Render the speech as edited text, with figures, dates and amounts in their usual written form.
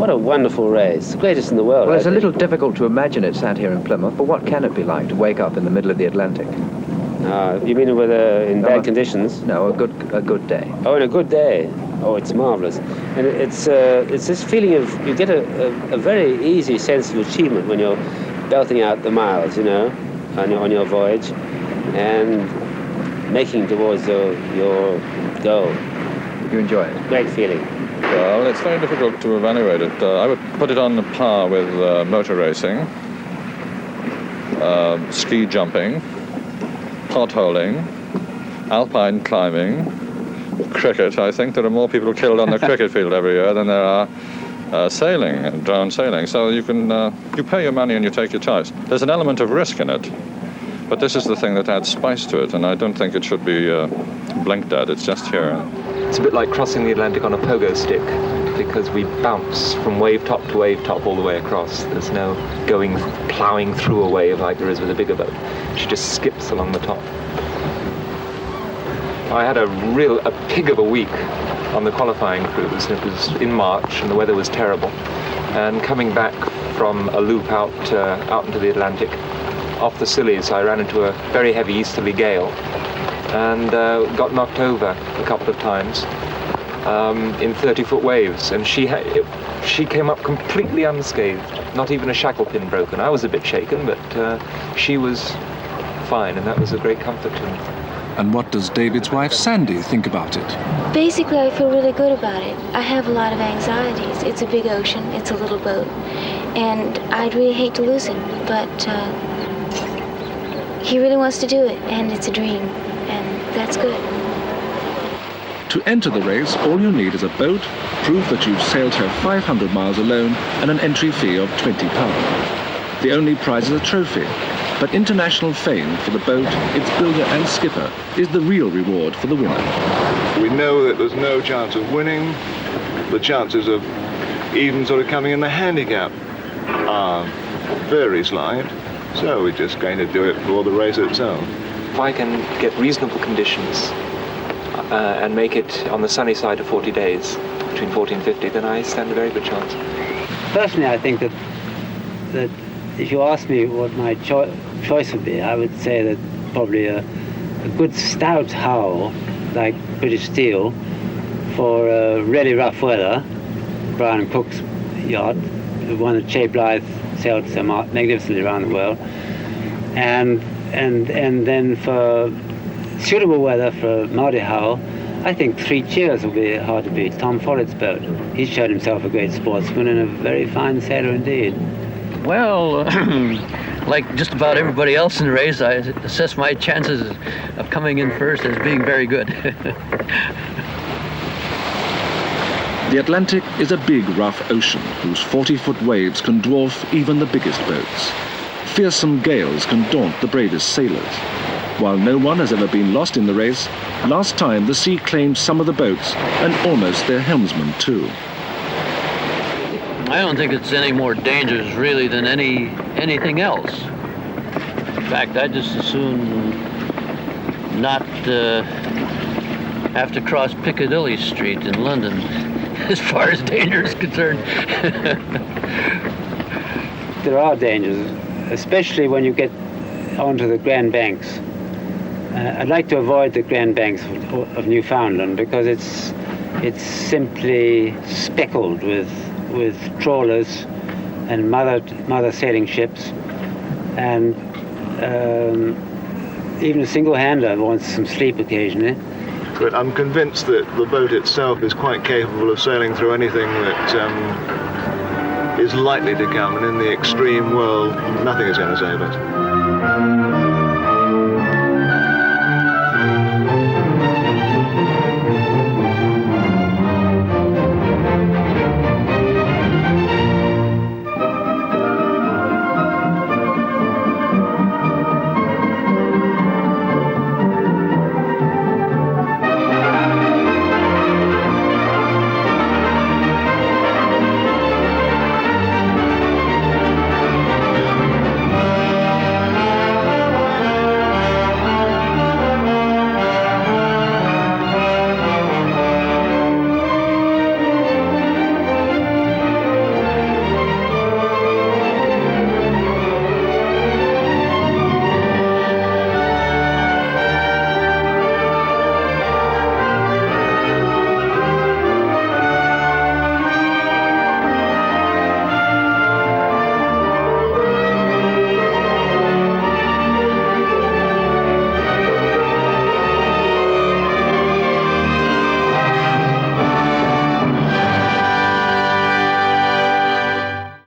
What a wonderful race. The greatest in the world. Well, it's a little difficult to imagine it sat here in Plymouth, but what can it be like to wake up in the middle of the Atlantic? You mean in bad conditions? No, a good day. Oh, in a good day. Oh, it's marvelous. And it's this feeling of, you get a very easy sense of achievement when you're belting out the miles, you know, on your voyage, and making towards your goal. You enjoy it? Great feeling. Well, it's very difficult to evaluate it. I would put it on par with motor racing, ski jumping, potholing, alpine climbing, cricket. I think there are more people killed on the cricket field every year than there are sailing, drone sailing. So you pay your money and you take your choice. There's an element of risk in it, but this is the thing that adds spice to it, and I don't think it should be blinked at. It's just here. It's a bit like crossing the Atlantic on a pogo stick, because we bounce from wave top to wave top all the way across. There's no ploughing through a wave like there is with a bigger boat. She just skips along the top. I had a pig of a week on the qualifying cruise. It was in March and the weather was terrible. And coming back from a loop out into the Atlantic, off the Scillies, I ran into a very heavy easterly gale and got knocked over a couple of times in 30-foot waves. And she came up completely unscathed, not even a shackle pin broken. I was a bit shaken, but she was fine, and that was a great comfort to me. And what does David's wife Sandy think about it? Basically, I feel really good about it. I have a lot of anxieties. It's a big ocean, it's a little boat, and I'd really hate to lose him, but he really wants to do it, and it's a dream, and that's good. To enter the race, all you need is a boat, proof that you've sailed her 500 miles alone, and an entry fee of £20. The only prize is a trophy, but international fame for the boat, its builder and skipper is the real reward for the winner. We know that there's no chance of winning. The chances of even sort of coming in the handicap are very slight, so we're just going to do it for the race itself. If I can get reasonable conditions and make it on the sunny side of 40 days, between 40 and 50, then I stand a very good chance. Personally, I think that if you ask me what my choice would be, I would say that probably a good stout hull, like British steel, for really rough weather. Brian Cook's yacht, the one that Che Blythe sailed so magnificently around the world, and then for suitable weather for a Maori hull, I think Three Cheers will be hard to beat. Tom Follett's boat. He's shown himself a great sportsman and a very fine sailor indeed. Well, like just about everybody else in the race, I assess my chances of coming in first as being very good. The Atlantic is a big, rough ocean whose 40-foot waves can dwarf even the biggest boats. Fearsome gales can daunt the bravest sailors. While no one has ever been lost in the race, last time the sea claimed some of the boats and almost their helmsman too. I don't think it's any more dangerous really than anything else. In fact, I'd just as soon not have to cross Piccadilly Street in London as far as danger is concerned. There are dangers, especially when you get onto the Grand Banks. I'd like to avoid the Grand Banks of Newfoundland because it's simply speckled with trawlers and mother sailing ships, and even a single-hander wants some sleep occasionally. But I'm convinced that the boat itself is quite capable of sailing through anything that is likely to come, and in the extreme world, nothing is going to save it.